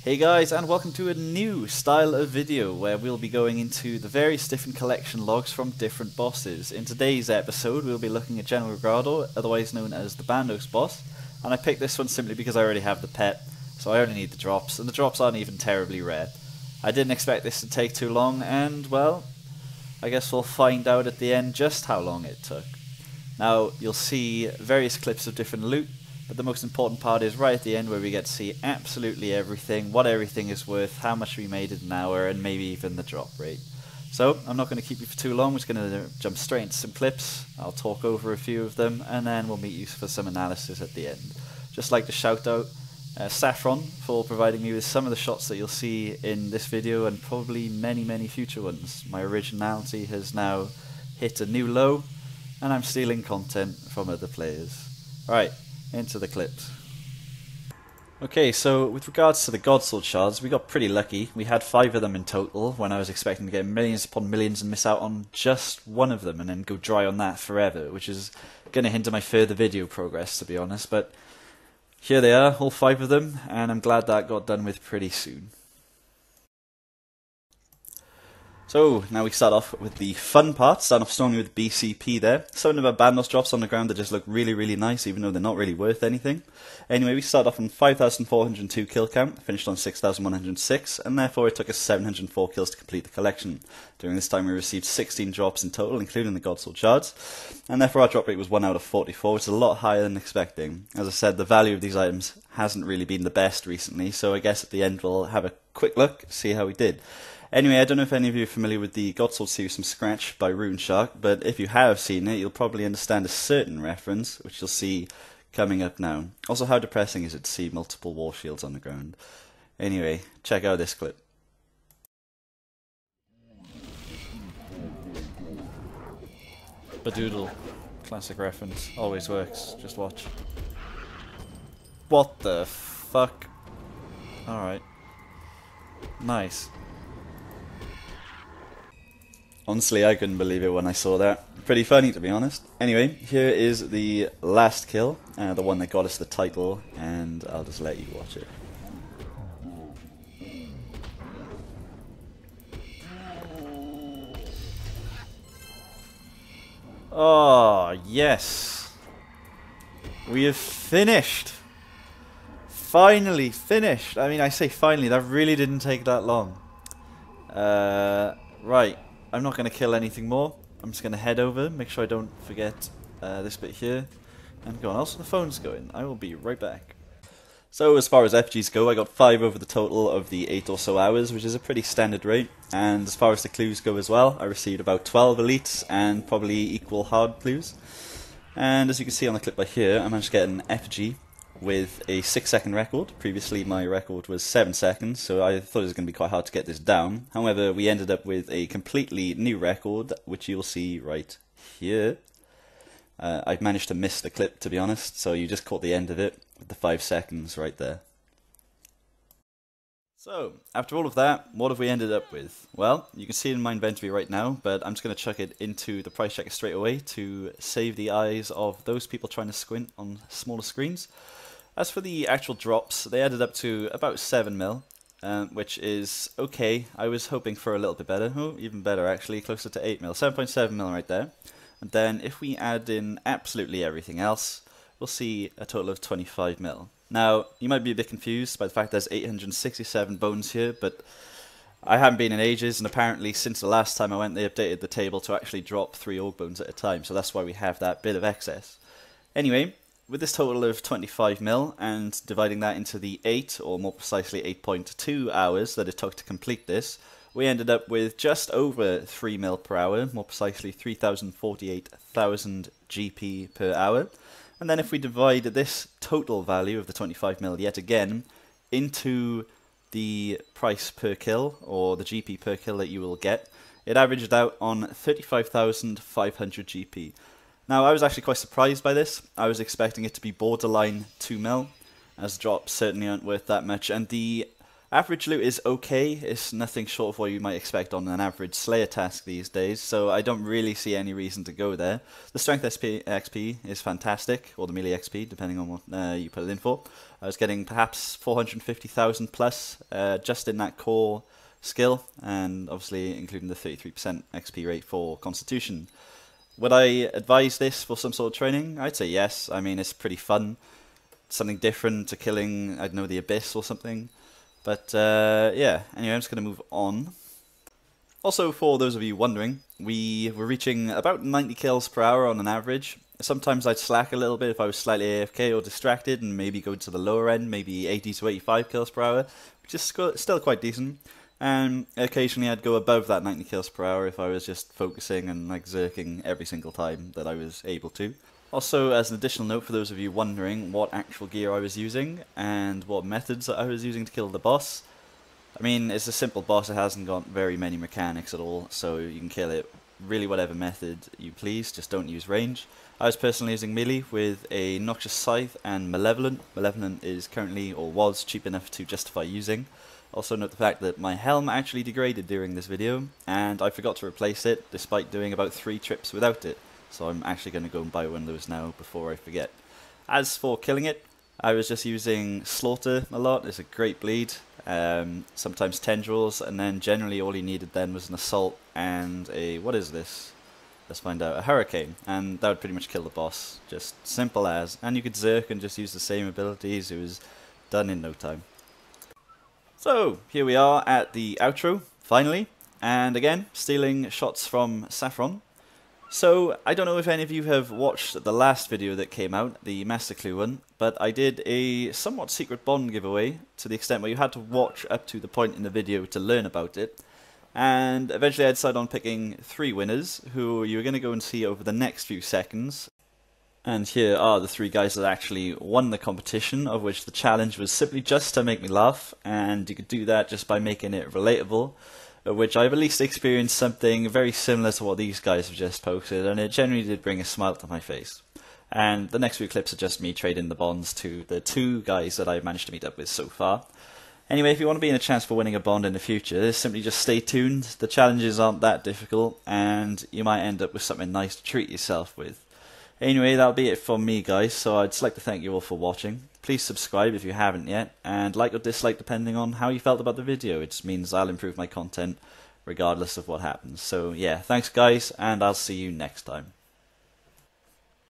Hey guys, and welcome to a new style of video where we'll be going into the various different collection logs from different bosses. In today's episode we'll be looking at General Graardor, otherwise known as the Bandos boss, and I picked this one simply because I already have the pet, so I only need the drops, and the drops aren't even terribly rare. I didn't expect this to take too long, and well, I guess we'll find out at the end just how long it took. Now, you'll see various clips of different loot, but the most important part is right at the end where we get to see absolutely everything, what everything is worth, how much we made in an hour, and maybe even the drop rate. So, I'm not going to keep you for too long, we're just going to jump straight into some clips, I'll talk over a few of them, and then we'll meet you for some analysis at the end. Just like to shout out Saffron for providing me with some of the shots that you'll see in this video, and probably many future ones. My originality has now hit a new low, and I'm stealing content from other players. Alright. Into the clips. Okay, so with regards to the Godsword Shards, we got pretty lucky. We had 5 of them in total, when I was expecting to get millions upon millions and miss out on just one of them and then go dry on that forever, which is going to hinder my further video progress, to be honest. But here they are, all 5 of them, and I'm glad that got done with pretty soon. So, now we start off with the fun part, starting off strongly with BCP there. Some of our Bandos drops on the ground that just look really nice, even though they're not really worth anything. Anyway, we start off on 5,402 kill count, finished on 6,106, and therefore it took us 704 kills to complete the collection. During this time we received 16 drops in total, including the Godsword Shards, and therefore our drop rate was 1 out of 44, which is a lot higher than expecting. As I said, the value of these items hasn't really been the best recently, so I guess at the end we'll have a quick look, see how we did. Anyway, I don't know if any of you are familiar with the Godsword series from scratch by RuneScape, but if you have seen it, you'll probably understand a certain reference, which you'll see coming up now. Also, how depressing is it to see multiple war shields on the ground? Anyway, check out this clip. Badoodle. Classic reference. Always works. Just watch. What the fuck? Alright. Nice. Honestly, I couldn't believe it when I saw that. Pretty funny, to be honest. Anyway, here is the last kill, the one that got us the title, and I'll just let you watch it. Oh, yes! We have finished! Finally finished! I mean, I say finally, that really didn't take that long. Right. I'm not going to kill anything more. I'm just going to head over, make sure I don't forget this bit here, and go on. Also, the phone's going. I will be right back. So, as far as FGs go, I got 5 over the total of the 8 or so hours, which is a pretty standard rate. And as far as the clues go as well, I received about 12 elites and probably equal hard clues. And as you can see on the clip right here, I managed to get an FG with a 6-second record. Previously my record was 7 seconds, so I thought it was going to be quite hard to get this down. However, we ended up with a completely new record, which you'll see right here. I managed to miss the clip, to be honest, so you just caught the end of it with the 5 seconds right there. So, after all of that, what have we ended up with? Well, you can see it in my inventory right now, but I'm just going to chuck it into the price checker straight away to save the eyes of those people trying to squint on smaller screens. As for the actual drops, they added up to about 7 mil, which is okay. I was hoping for a little bit better. Oh, even better actually, closer to 8 mil. 7.7 mil right there. And then if we add in absolutely everything else, we'll see a total of 25 mil. Now, you might be a bit confused by the fact there's 867 bones here, but I haven't been in ages, and apparently since the last time I went, they updated the table to actually drop 3 Ourg bones at a time, so that's why we have that bit of excess. Anyway, with this total of 25 mil, and dividing that into the 8, or more precisely 8.2 hours that it took to complete this, we ended up with just over 3 mil per hour, more precisely 3,048,000 GP per hour. And then if we divide this total value of the 25 mil yet again into the price per kill, or the GP per kill that you will get, it averaged out on 35,500 GP. Now, I was actually quite surprised by this. I was expecting it to be borderline 2 mil, as drops certainly aren't worth that much, and the Average loot is okay, it's nothing short of what you might expect on an average Slayer task these days, so I don't really see any reason to go there. The strength XP is fantastic, or the melee XP, depending on what you put it in for. I was getting perhaps 450,000 plus just in that core skill, and obviously including the 33% XP rate for Constitution. Would I advise this for some sort of training? I'd say yes. I mean, it's pretty fun. Something different to killing, I don't know, the Abyss or something. But yeah, anyway, I'm just going to move on. Also, for those of you wondering, we were reaching about 90 kills per hour on an average. Sometimes I'd slack a little bit if I was slightly AFK or distracted and maybe go to the lower end, maybe 80 to 85 kills per hour, which is still quite decent. And occasionally I'd go above that 90 kills per hour if I was just focusing and like zerking every single time that I was able to. Also, as an additional note for those of you wondering what actual gear I was using and what methods I was using to kill the boss, I mean, it's a simple boss, it hasn't got very many mechanics at all, so you can kill it really whatever method you please, just don't use range. I was personally using melee with a Noxious Scythe and Malevolent. Malevolent is currently, or was, cheap enough to justify using. Also note the fact that my helm actually degraded during this video, and I forgot to replace it despite doing about 3 trips without it. So I'm actually going to go and buy one of those now before I forget. As for killing it, I was just using Slaughter a lot. It's a great bleed. Sometimes Tendrils, and then generally all you needed then was an Assault and a, what is this? Let's find out, a Hurricane. And that would pretty much kill the boss. Just simple as. And you could Zerk and just use the same abilities. It was done in no time. So, here we are at the outro, finally. And again, stealing shots from Saffron. So, I don't know if any of you have watched the last video that came out, the Master Clue one, but I did a somewhat secret bond giveaway to the extent where you had to watch up to the point in the video to learn about it. And eventually I decided on picking 3 winners, who you're going to go and see over the next few seconds. And here are the 3 guys that actually won the competition, of which the challenge was simply just to make me laugh, and you could do that just by making it relatable. Which I've at least experienced something very similar to what these guys have just posted, and it generally did bring a smile to my face. And the next few clips are just me trading the bonds to the 2 guys that I've managed to meet up with so far. Anyway, if you want to be in a chance for winning a bond in the future, simply just stay tuned. The challenges aren't that difficult, and you might end up with something nice to treat yourself with. Anyway, that'll be it from me, guys, so I'd just like to thank you all for watching. Please subscribe if you haven't yet, and like or dislike depending on how you felt about the video. It just means I'll improve my content regardless of what happens. So yeah, thanks guys, and I'll see you next time.